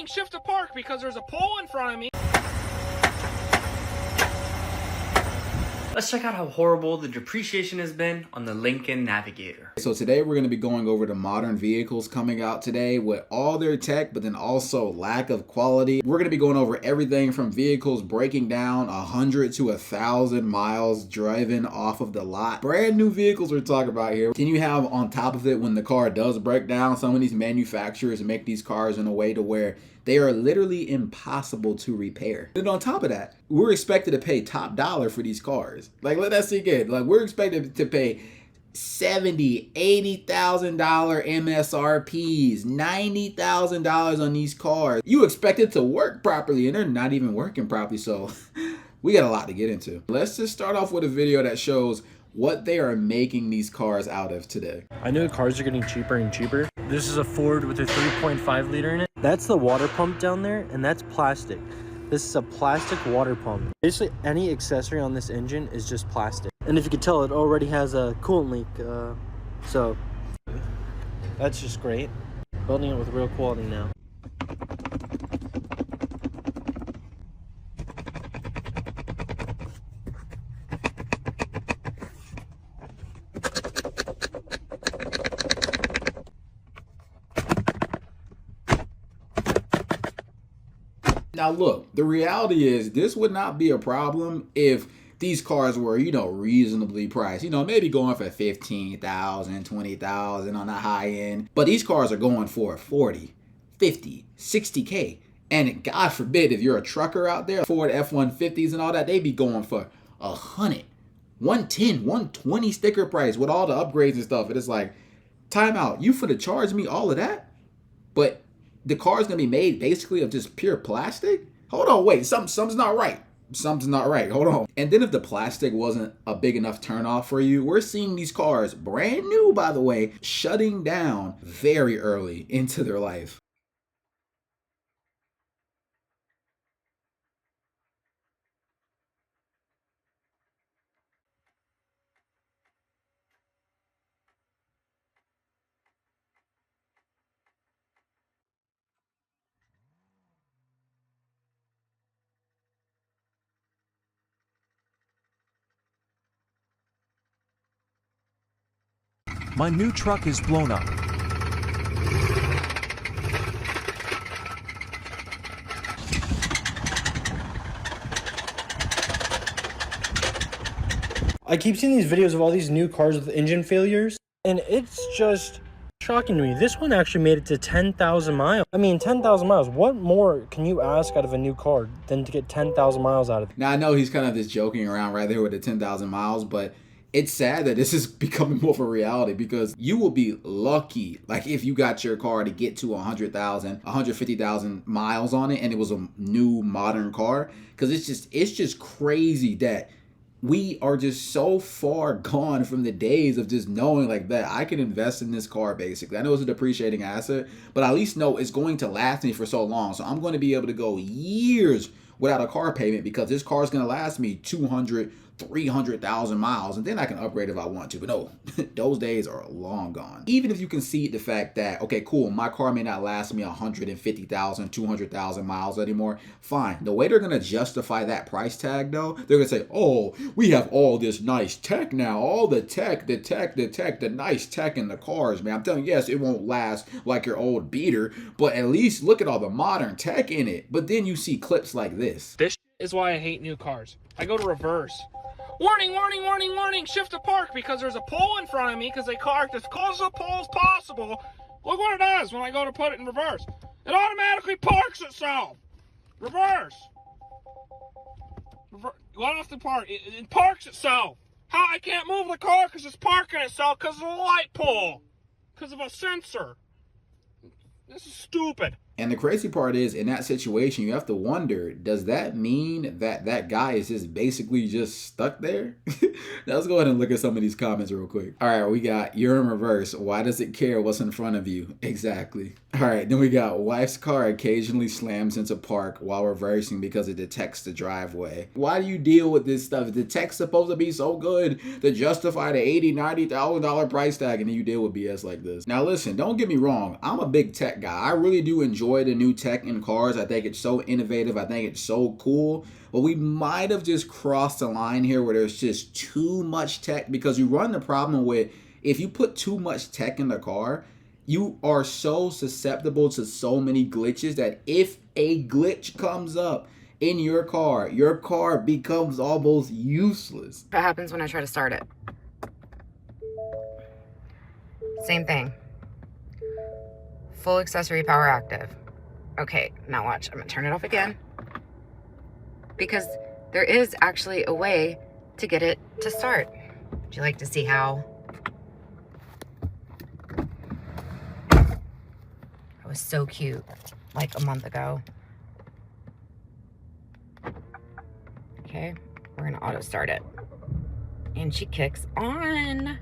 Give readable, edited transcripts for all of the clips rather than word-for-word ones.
warning, shift to park because there's a pole in front of me. Let's check out how horrible the depreciation has been on the Lincoln Navigator. So today we're going to be going over the modern vehicles coming out today with all their tech, but then also lack of quality. We're going to be going over everything from vehicles breaking down 100 to 1,000 miles driven off of the lot. Brand new vehicles we're talking about here. Can you have on top of it when the car does break down? Some of these manufacturers make these cars in a way to where they are literally impossible to repair. And on top of that, we're expected to pay top dollar for these cars. Like, let that sink in. Like, we're expected to pay $70,000, $80,000 MSRPs, $90,000 on these cars. You expect it to work properly, and they're not even working properly. So we got a lot to get into. Let's just start off with a video that shows what they are making these cars out of today. I know cars are getting cheaper and cheaper. This is a Ford with a 3.5 liter in it. That's the water pump down there, and that's plastic. This is a plastic water pump. Basically, any accessory on this engine is just plastic. And if you can tell, it already has a coolant leak. So that's just great. Building it with real quality now. Now look, the reality is this would not be a problem if these cars were, reasonably priced. Maybe going for 15,000, 20,000 on the high end. But these cars are going for 40, 50, 60K. And God forbid if you're a trucker out there, Ford F-150s and all that, they be going for 100, 110, 120 sticker price with all the upgrades and stuff. And it's like, time out. You finna charge me all of that? But the car's gonna be made basically of just pure plastic? Hold on, wait, something's not right. Something's not right, hold on. And then if the plastic wasn't a big enough turnoff for you, we're seeing these cars, brand new by the way, shutting down very early into their life. My new truck is blown up. I keep seeing these videos of all these new cars with engine failures, and it's just shocking to me. This one actually made it to 10,000 miles. I mean, 10,000 miles. What more can you ask out of a new car than to get 10,000 miles out of it? Now I know he's kind of just joking around right there with the 10,000 miles, but it's sad that this is becoming more of a reality because you will be lucky, like if you got your car to get to 100,000, 150,000 miles on it and it was a new modern car, because it's just crazy that we are just so far gone from the days of just knowing like that I can invest in this car basically. I know it's a depreciating asset, but I at least know it's going to last me for so long. So I'm going to be able to go years without a car payment because this car is going to last me 200, 300,000 miles, and then I can upgrade if I want to. But no, those days are long gone. Even if you concede the fact that, okay, cool, my car may not last me 150,000, 200,000 miles anymore, fine. The way they're gonna justify that price tag though, they're gonna say, oh, we have all this nice tech now, all the nice tech in the cars, man. I'm telling you, yes, it won't last like your old beater, but at least look at all the modern tech in it. But then you see clips like this. This is why I hate new cars. I go to reverse. Warning, warning, warning, warning, shift to park because there's a pole in front of me because they parked as close to the pole as possible. Look what it does when I go to put it in reverse. It automatically parks itself. Reverse. Let off the park. It parks itself. How? I can't move the car because it's parking itself because of the light pole. Because of a sensor. This is stupid. And the crazy part is, in that situation, you have to wonder, does that mean that that guy is just basically just stuck there? Now let's go ahead and look at some of these comments real quick. All right, we got, you're in reverse. Why does it care what's in front of you? Exactly. All right, then we got, wife's car occasionally slams into park while reversing because it detects the driveway. Why do you deal with this stuff? The tech's supposed to be so good to justify the $80,000, $90,000 price tag, and then you deal with BS like this. Now listen, don't get me wrong. I'm a big tech guy. I really do enjoy enjoy the new tech in cars. I think it's so innovative. I think it's so cool. But we might have just crossed the line here where there's just too much tech, because you run the problem with, if you put too much tech in the car, you are so susceptible to so many glitches that if a glitch comes up in your car becomes almost useless. What happens when I try to start it? Same thing. Full accessory power active. Okay, now watch. I'm gonna turn it off again. Because there is actually a way to get it to start. Would you like to see how? That was so cute, like a month ago. Okay, we're gonna auto start it. And she kicks on.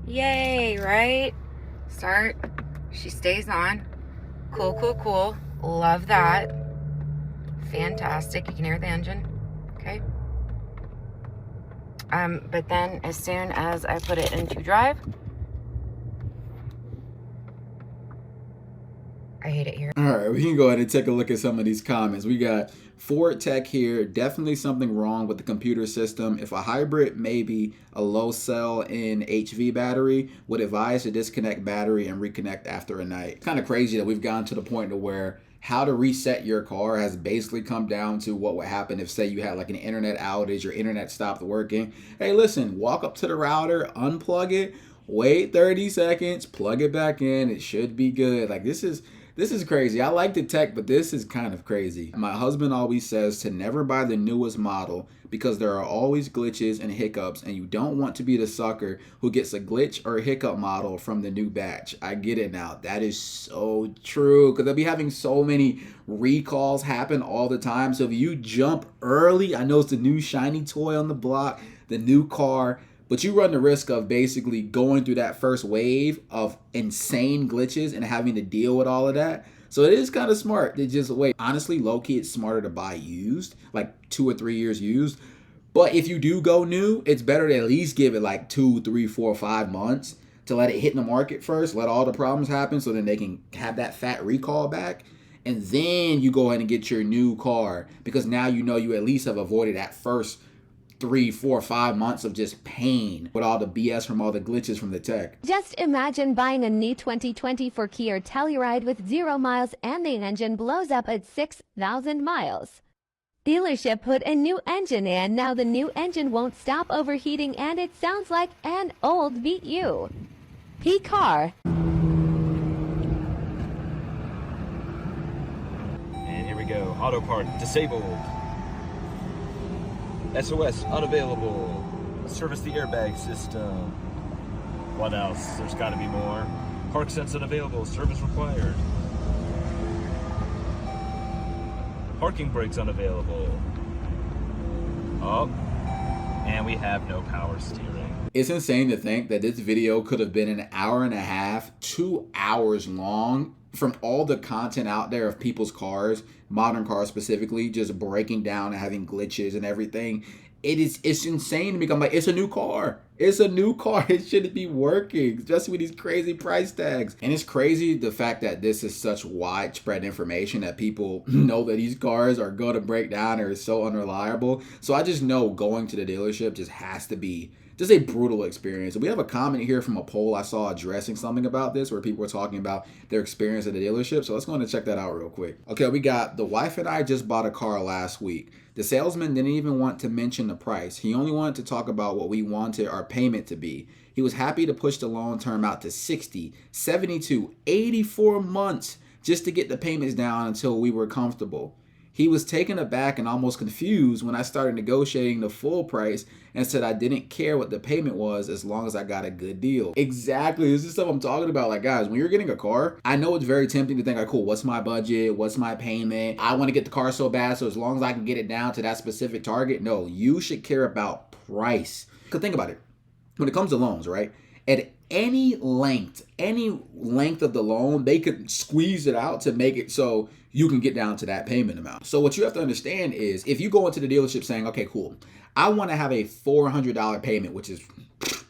Yay, right? Start. She stays on. Cool, cool, cool. Love that. Fantastic. You can hear the engine. Okay. But then as soon as I put it into drive, I hate it here. All right, we can go ahead and take a look at some of these comments. We got Ford Tech here. Definitely something wrong with the computer system. If a hybrid, maybe a low cell in HV battery, would advise to disconnect battery and reconnect after a night. Kind of crazy that we've gotten to the point to where how to reset your car has basically come down to what would happen if, say, you had like an internet outage, your internet stopped working. Hey, listen, walk up to the router, unplug it, wait 30 seconds, plug it back in. It should be good. Like, this is crazy. I like the tech, but this is kind of crazy. My husband always says to never buy the newest model because there are always glitches and hiccups, and you don't want to be the sucker who gets a glitch or a hiccup model from the new batch. I get it now. That is so true, because they'll be having so many recalls happen all the time. So if you jump early, I know it's the new shiny toy on the block, the new car, but you run the risk of basically going through that first wave of insane glitches and having to deal with all of that. So it is kind of smart to just wait. Honestly, low-key, it's smarter to buy used, like 2 or 3 years used. But if you do go new, it's better to at least give it like 2, 3, 4, 5 months to let it hit in the market first, let all the problems happen so then they can have that fat recall back. And then you go ahead and get your new car, because now you know you at least have avoided that first 3, 4, 5 months of just pain with all the BS from all the glitches from the tech. Just imagine buying a new 2020 for Kia Telluride with 0 miles and the engine blows up at 6,000 miles. Dealership put a new engine in. Now the new engine won't stop overheating and it sounds like an old VU. P-Car. And here we go. Auto park disabled. SOS unavailable. Service the airbag system. What else? There's got to be more. Park sense unavailable. Service required. Parking brakes unavailable. Oh, and we have no power steering. It's insane to think that this video could have been an hour and a half, 2 hours long, from all the content out there of people's cars, modern cars specifically, just breaking down and having glitches and everything. It's insane to me. I'm like, it's a new car. It's a new car. It shouldn't be working, especially with these crazy price tags. And it's crazy the fact that this is such widespread information that people know that these cars are going to break down or is so unreliable. So I just know going to the dealership just has to be just a brutal experience. We have a comment here from a poll I saw addressing something about this, where people were talking about their experience at the dealership. So let's go and check that out real quick. Okay, we got the wife and I just bought a car last week. The salesman didn't even want to mention the price. He only wanted to talk about what we wanted our payment to be. He was happy to push the loan term out to 60, 72, 84 months just to get the payments down until we were comfortable. He was taken aback and almost confused when I started negotiating the full price and said I didn't care what the payment was as long as I got a good deal. Exactly. This is stuff I'm talking about. Like, guys, when you're getting a car, I know it's very tempting to think, like, cool, what's my budget? What's my payment? I want to get the car so bad, so as long as I can get it down to that specific target. No, you should care about price. Because think about it. When it comes to loans, right? at any length of the loan, they could squeeze it out to make it so you can get down to that payment amount. So what you have to understand is, if you go into the dealership saying, okay, cool, I want to have a $400 payment, which is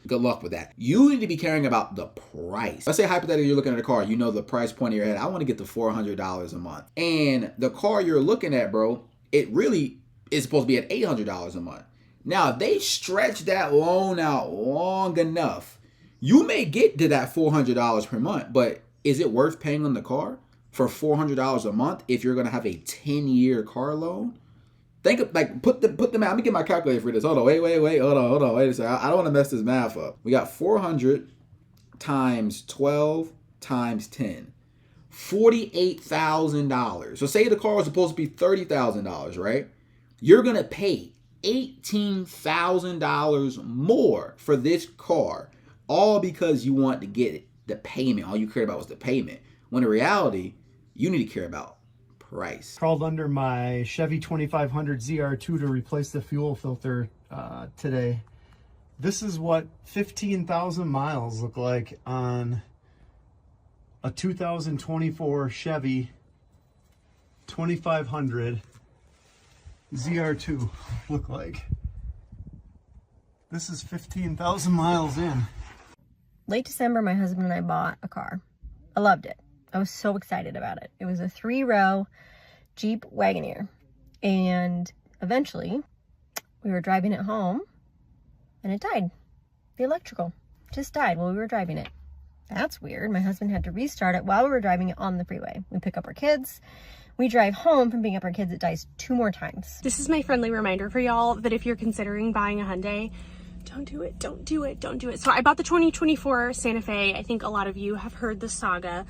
good luck with that. You need to be caring about the price. Let's say hypothetically you're looking at a car, you know the price point in your head, I want to get to $400 a month. And the car you're looking at, bro, it really is supposed to be at $800 a month. Now, if they stretch that loan out long enough, you may get to that $400 per month, but is it worth paying on the car for $400 a month if you're going to have a 10-year car loan? Think of, like, put them out. Let me get my calculator for this. Hold on, wait, hold on, wait a second. I don't want to mess this math up. We got 400 times 12 times 10. $48,000. So say the car was supposed to be $30,000, right? You're going to pay $18,000 more for this car, all because you want to get the payment. All you cared about was the payment. When in reality, you need to care about price. Crawled under my Chevy 2500 ZR2 to replace the fuel filter today. This is what 15,000 miles look like on a 2024 Chevy 2500 ZR2 look like. This is 15,000 miles in. Late December, my husband and I bought a car. I loved it. I was so excited about it. It was a 3-row Jeep Wagoneer. And eventually, we were driving it home, and it died. The electrical just died while we were driving it. That's weird. My husband had to restart it while we were driving it on the freeway. We pick up our kids. We drive home from picking up our kids. It dies 2 more times. This is my friendly reminder for y'all that if you're considering buying a Hyundai, don't do it, don't do it, don't do it. So I bought the 2024 Santa Fe. I think a lot of you have heard the saga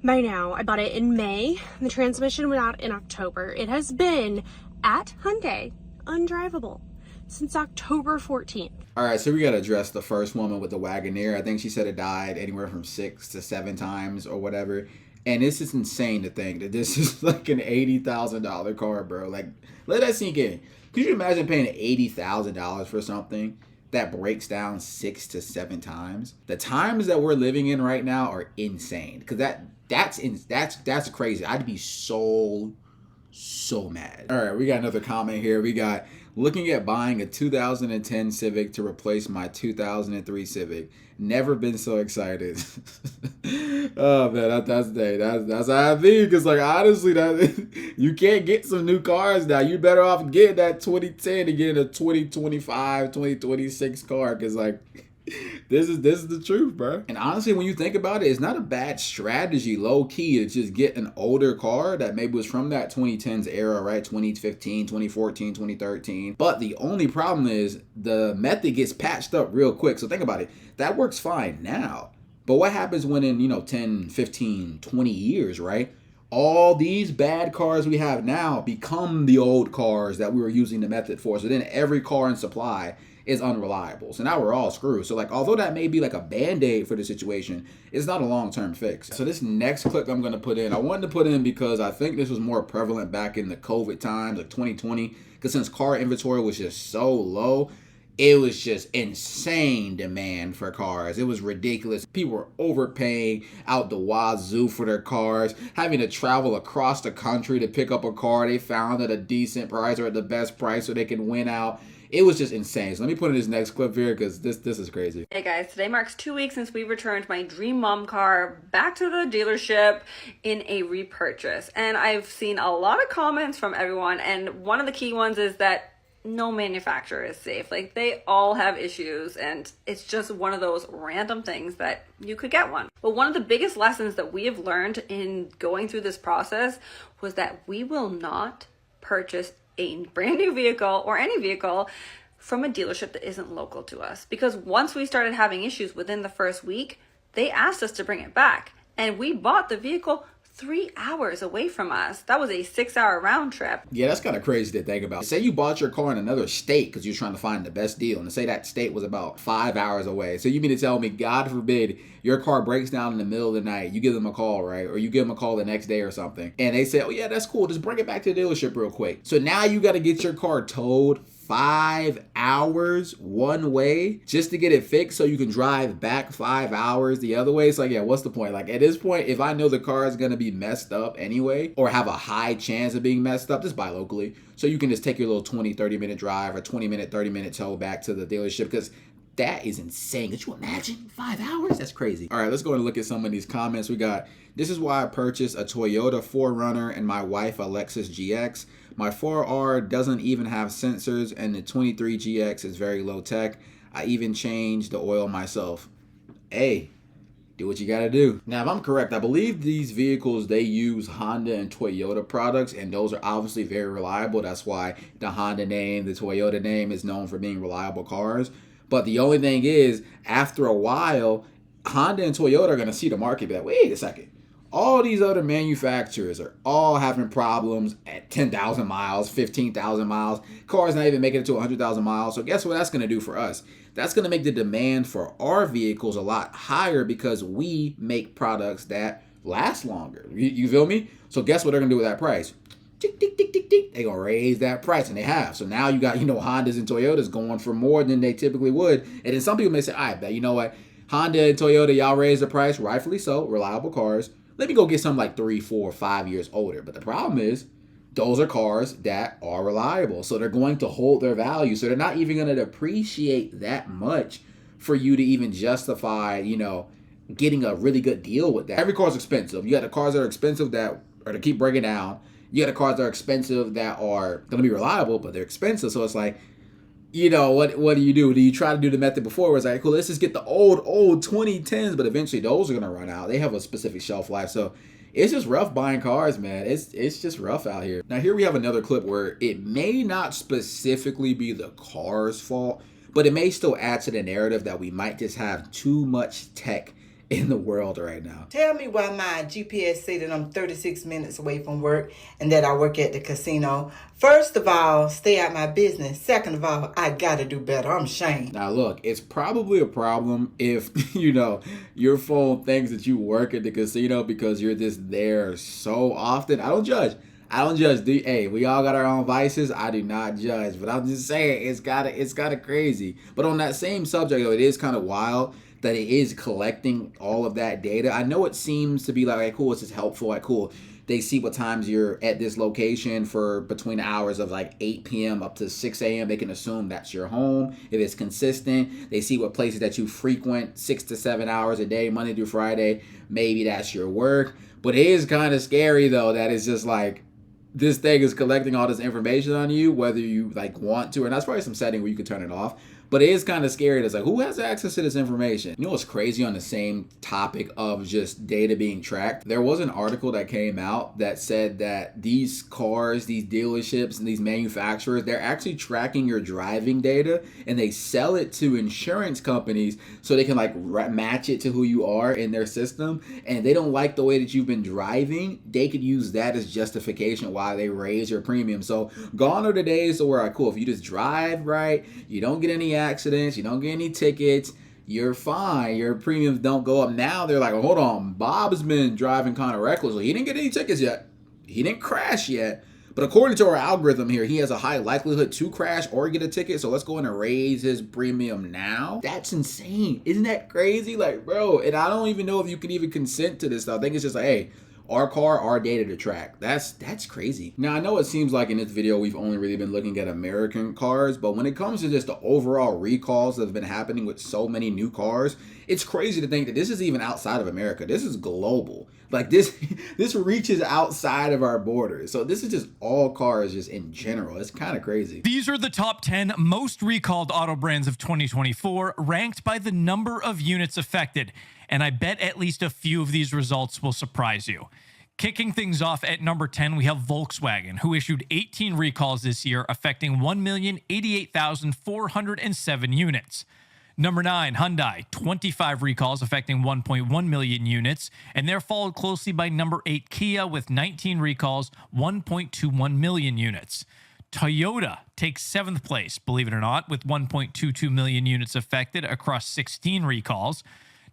by now. I bought it in May. The transmission went out in October. It has been at Hyundai undrivable since October 14th. All right, so we got to address the first woman with the Wagoneer. I think she said it died anywhere from 6 to 7 times or whatever. And it's just insane to think that this is like an $80,000 car, bro. Like, let that sink in. Could you imagine paying $80,000 for something that breaks down 6 to 7 times? The times that we're living in right now are insane. Because that's crazy. I'd be so mad. All right, we got another comment here. We got, looking at buying a 2010 Civic to replace my 2003 Civic. Never been so excited. Oh man, that's how I think. Cause like honestly, that you can't get some new cars now. You better off getting that 2010 and getting a 2025, 2026 car. Cause like this is the truth, bro. And honestly, when you think about it, it's not a bad strategy, low key, to just get an older car that maybe was from that 2010s era, right? 2015, 2014, 2013. But the only problem is the method gets patched up real quick. So think about it. That works fine now. But what happens when in, 10, 15, 20 years, right? All these bad cars we have now become the old cars that we were using the method for. So then every car in supply is unreliable. So now we're all screwed. So like, although that may be like a band-aid for the situation, it's not a long-term fix. So this next clip I'm going to put in, I wanted to put in because I think this was more prevalent back in the COVID times, like 2020, because since car inventory was just so low, it was just insane demand for cars. It was ridiculous. People were overpaying out the wazoo for their cars, having to travel across the country to pick up a car they found at a decent price or at the best price so they can win out. It was just insane. So let me put in this next clip here because this is crazy. Hey guys, today marks 2 weeks since we returned my dream mom car back to the dealership in a repurchase. And I've seen a lot of comments from everyone, and one of the key ones is that no manufacturer is safe. Like, they all have issues, and it's just one of those random things that you could get one. But one of the biggest lessons that we have learned in going through this process was that we will not purchase a brand new vehicle or any vehicle from a dealership that isn't local to us. Because once we started having issues within the first week, they asked us to bring it back. And we bought the vehicle 3 hours away from us. That was a 6-hour round trip. Yeah, that's kind of crazy to think about. Say you bought your car in another state because you're trying to find the best deal, and say that state was about 5 hours away. So you mean to tell me, God forbid, your car breaks down in the middle of the night, you give them a call, right? Or you give them a call the next day or something, and they say, oh yeah, that's cool, just bring it back to the dealership real quick. So now you got to get your car towed 5 hours one way just to get it fixed so you can drive back 5 hours the other way. It's like, yeah, what's the point? Like, at this point, if I know the car is going to be messed up anyway, or have a high chance of being messed up, just buy locally. So you can just take your little 20-30 minute drive or 20-minute 30-minute tow back to the dealership, because that is insane. Could you imagine 5 hours? That's crazy. All right, let's go and look at some of these comments. We got, this is why I purchased a Toyota 4Runner and my wife a Lexus GX. My 4R doesn't even have sensors, and the 23 GX is very low tech. I even changed the oil myself. Hey, do what you gotta do. Now, if I'm correct, I believe these vehicles, they use Honda and Toyota products, and those are obviously very reliable. That's why the Honda name, the Toyota name is known for being reliable cars. But the only thing is, after a while, Honda and Toyota are gonna see the market be like, wait a second. All these other manufacturers are all having problems at 10,000 miles, 15,000 miles. Cars not even making it to 100,000 miles. So guess what that's going to do for us? That's going to make the demand for our vehicles a lot higher because we make products that last longer. You feel me? So guess what they're going to do with that price? Tick, tick, tick, tick, tick. They're going to raise that price, and they have. So now you got, Hondas and Toyotas going for more than they typically would. And then some people may say, I bet, you know what? Honda and Toyota, y'all raise the price, rightfully so, reliable cars. Let me go get something like 3, 4, 5 years older. But the problem is, those are cars that are reliable. So they're going to hold their value. So they're not even going to depreciate that much for you to even justify, getting a really good deal with that. Every car is expensive. You got the cars that are expensive that are to keep breaking down. You got the cars that are expensive that are going to be reliable, but they're expensive. So it's like, what do you do? Do you try to do the method before where it's like, cool, let's just get the old 2010s, but eventually those are going to run out. They have a specific shelf life. So it's just rough buying cars, man. It's just rough out here. Now, here we have another clip where it may not specifically be the car's fault, but it may still add to the narrative that we might just have too much tech in the world right now. Tell me why my GPS say that I'm 36 minutes away from work and that I work at the casino. First of all, stay out my business. Second of all, I gotta do better. I'm ashamed. Now look, it's probably a problem if, your phone thinks that you work at the casino because you're just there so often. I don't judge. Hey, we all got our own vices. I do not judge, but I'm just saying it's gotta crazy. But on that same subject, though, it is kind of wild that it is collecting all of that data. I know it seems to be like, cool, this is helpful, cool. They see what times you're at this location for between the hours of like 8 p.m. up to 6 a.m. They can assume that's your home. If it's consistent, they see what places that you frequent 6 to 7 hours a day, Monday through Friday. Maybe that's your work. But it is kind of scary though that it's just like, this thing is collecting all this information on you, whether you want to, and that's probably some setting where you could turn it off. But it is kind of scary. It's like, who has access to this information? You know what's crazy on the same topic of just data being tracked? There was an article that came out that said that these cars, these dealerships, and these manufacturers, they're actually tracking your driving data, and they sell it to insurance companies so they can match it to who you are in their system. And if they don't like the way that you've been driving, they could use that as justification why they raise your premium. So gone are the days where, cool, if you just drive right, you don't get any accidents, you don't get any tickets, you're fine, your premiums don't go up. Now they're like, hold on, Bob's been driving kind of recklessly. He didn't get any tickets yet. He didn't crash yet. But according to our algorithm here, he has a high likelihood to crash or get a ticket. So let's go in and raise his premium now. That's insane. Isn't that crazy? Bro, and I don't even know if you can even consent to this stuff. I think it's just like, hey, our car, our data to track. That's crazy. Now, I know it seems like in this video, we've only really been looking at American cars, but when it comes to just the overall recalls that have been happening with so many new cars, it's crazy to think that this is even outside of America. This is global. This reaches outside of our borders. So this is just all cars just in general. It's kind of crazy. These are the top 10 most recalled auto brands of 2024, ranked by the number of units affected. And I bet at least a few of these results will surprise you. Kicking things off at number 10, we have Volkswagen, who issued 18 recalls this year, affecting 1,088,407 units. Number 9, Hyundai, 25 recalls affecting 1.1 million units, and they're followed closely by number 8, Kia, with 19 recalls, 1.21 million units. Toyota takes 7th place, believe it or not, with 1.22 million units affected across 16 recalls.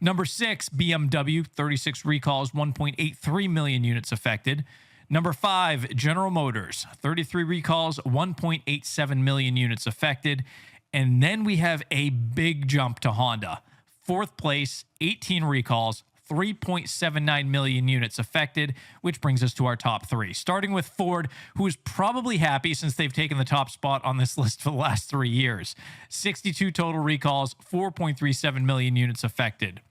Number 6, BMW, 36 recalls, 1.83 million units affected. Number 5, General Motors, 33 recalls, 1.87 million units affected. And then we have a big jump to Honda. 4th place, 18 recalls, 3.79 million units affected, which brings us to our top 3. Starting with Ford, who is probably happy since they've taken the top spot on this list for the last 3 years. 62 total recalls, 4.37 million units affected.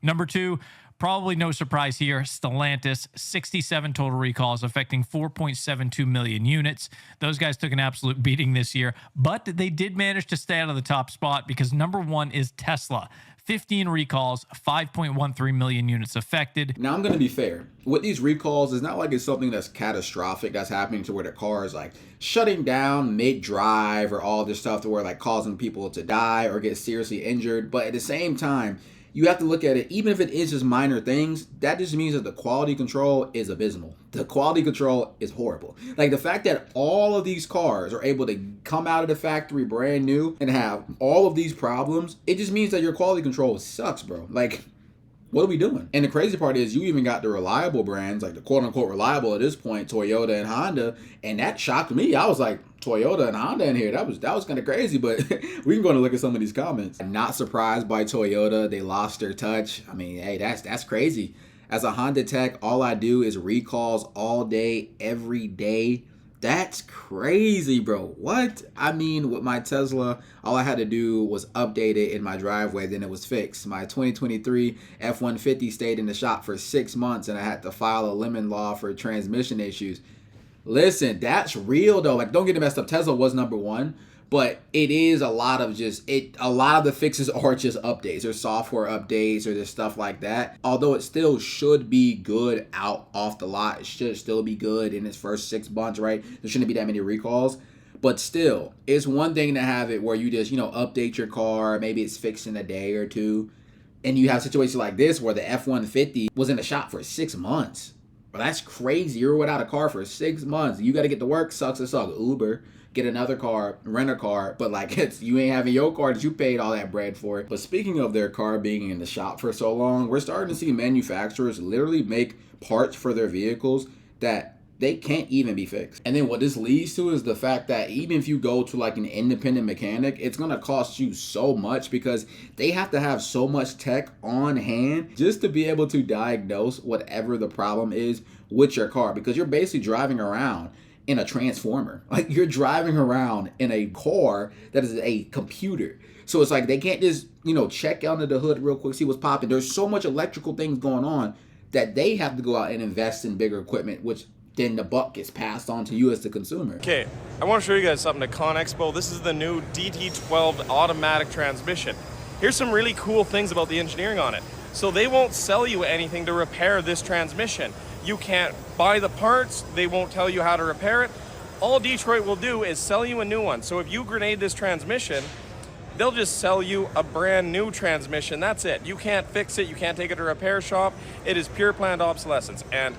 Number 2, probably no surprise here, Stellantis, 67 total recalls affecting 4.72 million units. Those guys took an absolute beating this year, but they did manage to stay out of the top spot because number 1 is Tesla. 15 recalls, 5.13 million units affected. Now, I'm going to be fair. With these recalls, it's not like it's something that's catastrophic that's happening to where the car is like shutting down mid-drive or all this stuff to where like causing people to die or get seriously injured. But at the same time, you have to look at it, even if it is just minor things, that just means that the quality control is abysmal. The quality control is horrible. Like the fact that all of these cars are able to come out of the factory brand new and have all of these problems, it just means that your quality control sucks, bro. Like, what are we doing? And the crazy part is you even got the reliable brands, like the quote unquote reliable at this point, Toyota and Honda. And that shocked me. I was like, Toyota and Honda in here. That was kind of crazy, but we can go and look at some of these comments. I'm not surprised by Toyota. They lost their touch. I mean, hey, that's crazy. As a Honda tech, all I do is recalls all day, every day. That's crazy, bro. What? I mean, with my Tesla, all I had to do was update it in my driveway, then it was fixed. My 2023 F-150 stayed in the shop for 6 months, and I had to file a lemon law for transmission issues. Listen, that's real though. Like, don't get it messed up. Tesla was number 1, but it is a lot of the fixes are just updates. There's software updates or there's stuff like that. Although it still should be good out off the lot. It should still be good in its first 6 months, right? There shouldn't be that many recalls. But still, it's one thing to have it where you just, update your car. Maybe it's fixed in a day or 2. And you have situations like this where the F-150 was in the shop for 6 months. Well, that's crazy. You're without a car for 6 months. You got to get to work. Sucks to suck. Uber, get another car, rent a car. But like, you ain't having your car that you paid all that bread for. But speaking of their car being in the shop for so long, we're starting to see manufacturers literally make parts for their vehicles that they can't even be fixed. And then what this leads to is the fact that even if you go to like an independent mechanic, it's gonna cost you so much because they have to have so much tech on hand just to be able to diagnose whatever the problem is with your car, because you're basically driving around in a transformer. Like, you're driving around in a car that is a computer. So it's like they can't just, check under the hood real quick, see what's popping. There's so much electrical things going on that they have to go out and invest in bigger equipment, which then the buck gets passed on to you as the consumer. Okay, I want to show you guys something at ConExpo. This is the new DT12 automatic transmission. Here's some really cool things about the engineering on it. So they won't sell you anything to repair this transmission. You can't buy the parts, they won't tell you how to repair it. All Detroit will do is sell you a new one. So if you grenade this transmission, they'll just sell you a brand new transmission. That's it. You can't fix it, you can't take it to a repair shop. It is pure planned obsolescence. And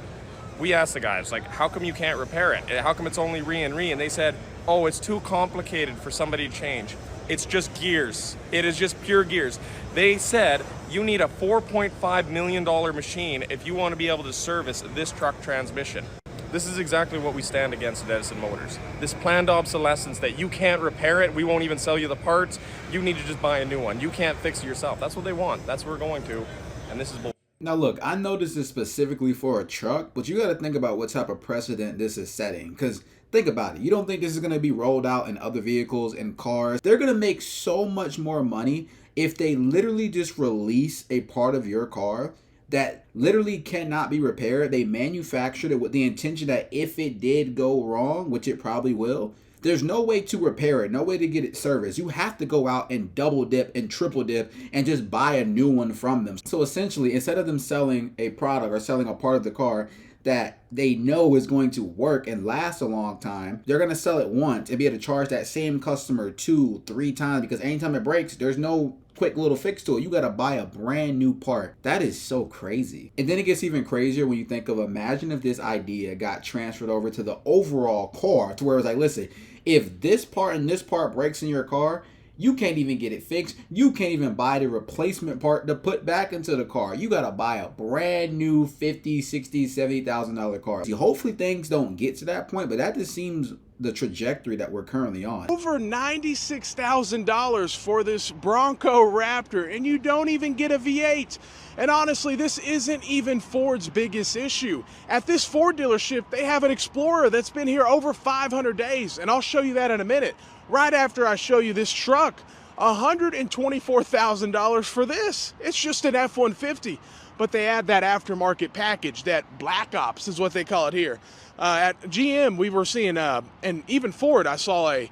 we asked the guys, like, how come you can't repair it? How come it's only re and re? And they said, oh, it's too complicated for somebody to change. It's just gears. It is just pure gears. They said you need a $4.5 million machine if you want to be able to service this truck transmission. This is exactly what we stand against at Edison Motors. This planned obsolescence that you can't repair it, we won't even sell you the parts, you need to just buy a new one. You can't fix it yourself. That's what they want. That's what we're going to. And this is bull. Now look, I know this is specifically for a truck, but you got to think about what type of precedent this is setting. Because think about it. You don't think this is going to be rolled out in other vehicles and cars? They're going to make so much more money if they literally just release a part of your car that literally cannot be repaired. They manufactured it with the intention that if it did go wrong, which it probably will, there's no way to repair it, no way to get it serviced. You have to go out and double dip and triple dip and just buy a new one from them. So essentially, instead of them selling a product or selling a part of the car that they know is going to work and last a long time, they're going to sell it once and be able to charge that same customer 2-3 times, because anytime it breaks, there's no quick little fix to it. You got to buy a brand new part. That is so crazy. And then it gets even crazier when you think of, imagine if this idea got transferred over to the overall car, to where it's like, listen, if this part and this part breaks in your car, You can't even get it fixed. You can't even buy the replacement part to put back into the car. You gotta buy a brand new $50,000, $60,000, $70,000 car. See, hopefully things don't get to that point, but that just seems the trajectory that we're currently on. Over $96,000 for this Bronco Raptor, and you don't even get a V8. And honestly, this isn't even Ford's biggest issue. At this Ford dealership, they have an Explorer that's been here over 500 days, and I'll show you that in a minute. Right after I show you this truck, $124,000 for this. It's just an F-150, but they add that aftermarket package, that Black Ops is what they call it here. At GM, we were seeing, and even Ford, I saw a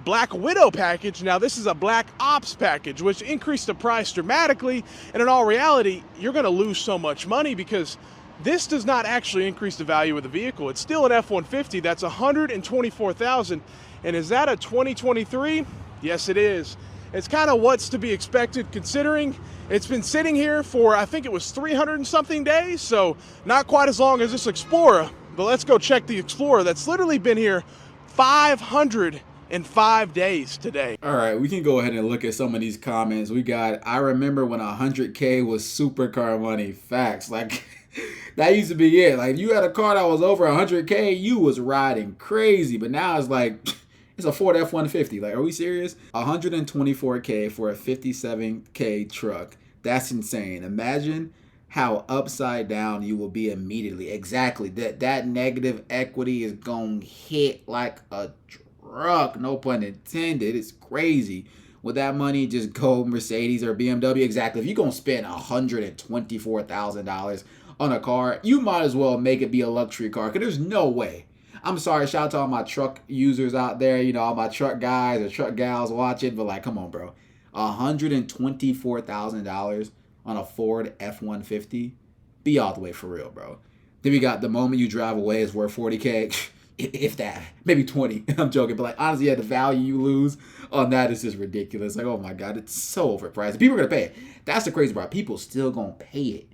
Black Widow package. Now this is a Black Ops package, which increased the price dramatically. And in all reality, you're going to lose so much money because this does not actually increase the value of the vehicle. It's still an F-150. That's $124,000. And is that a 2023? Yes, it is. It's kind of what's to be expected considering it's been sitting here for, I think it was 300 and something days. So not quite as long as this Explorer. But let's go check the Explorer that's literally been here 505 days today. All right, we can go ahead and look at some of these comments. We got, I remember when 100K was supercar money. Facts. Like, that used to be it. Like, you had a car that was over 100K, you was riding crazy. But now it's like, it's a Ford F-150. Like, are we serious? 124K for a 57K truck. That's insane. Imagine how upside down you will be immediately. Exactly. That negative equity is going to hit like a truck. No pun intended. It's crazy. With that money, just go Mercedes or BMW. Exactly. If you're going to spend $124,000 on a car, you might as well make it be a luxury car, because there's no way. I'm sorry, shout out to all my truck users out there, you know, all my truck guys or truck gals watching, but like, come on, bro. $124,000 on a Ford F-150, be all the way for real, bro. Then we got the moment you drive away is worth 40K, if that, maybe 20. I'm joking, but like honestly, yeah, the value you lose on that is just ridiculous. Like, oh my God, it's so overpriced. People are gonna pay it. That's the crazy part. People still gonna pay it,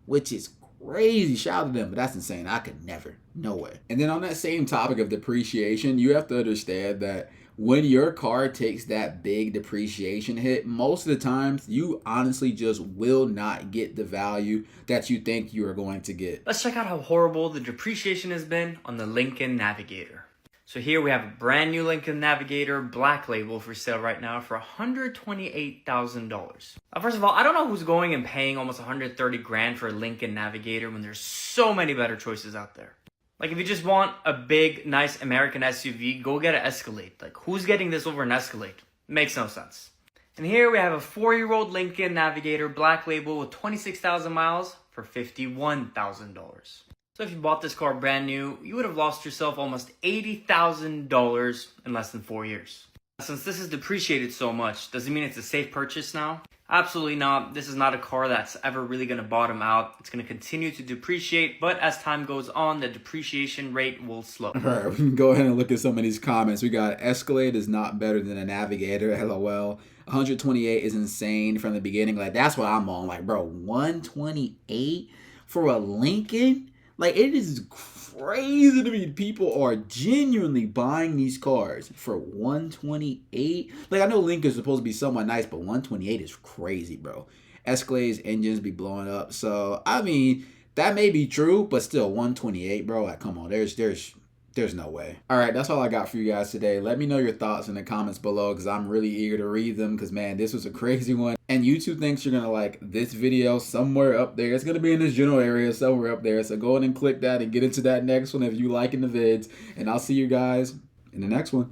which is crazy. Shout out to them, but that's insane. I could never, no way. And then on that same topic of depreciation, you have to understand that when your car takes that big depreciation hit, most of the times you honestly just will not get the value that you think you are going to get. Let's check out how horrible the depreciation has been on the Lincoln Navigator. So here we have a brand new Lincoln Navigator Black Label for sale right now for $128,000. First of all, I don't know who's going and paying almost 130 grand for a Lincoln Navigator when there's so many better choices out there. Like, if you just want a big, nice American SUV, go get an Escalade. Like, who's getting this over an Escalade? Makes no sense. And here we have a 4-year-old Lincoln Navigator Black Label with 26,000 miles for $51,000. So if you bought this car brand new, you would have lost yourself almost $80,000 in less than 4 years. Since this is depreciated so much, does it mean it's a safe purchase now? Absolutely not. This is not a car that's ever really going to bottom out. It's going to continue to depreciate, but as time goes on, the depreciation rate will slow. All right, we can go ahead and look at some of these comments. We got Escalade is not better than a Navigator, LOL. 128 is insane from the beginning. Like, that's what I'm on. Like, bro, 128 for a Lincoln? Like, it is crazy to me. People are genuinely buying these cars for 128. Like, I know Lincoln's supposed to be somewhat nice, but 128 is crazy, bro. Escalade's engines be blowing up. So, I mean, that may be true, but still, 128, bro. Like, come on, there's no way. All right, that's all I got for you guys today. Let me know your thoughts in the comments below, because I'm really eager to read them, because, man, this was a crazy one. And YouTube thinks you're going to like this video somewhere up there. It's going to be in this general area somewhere up there. So go ahead and click that and get into that next one if you liking the vids. And I'll see you guys in the next one.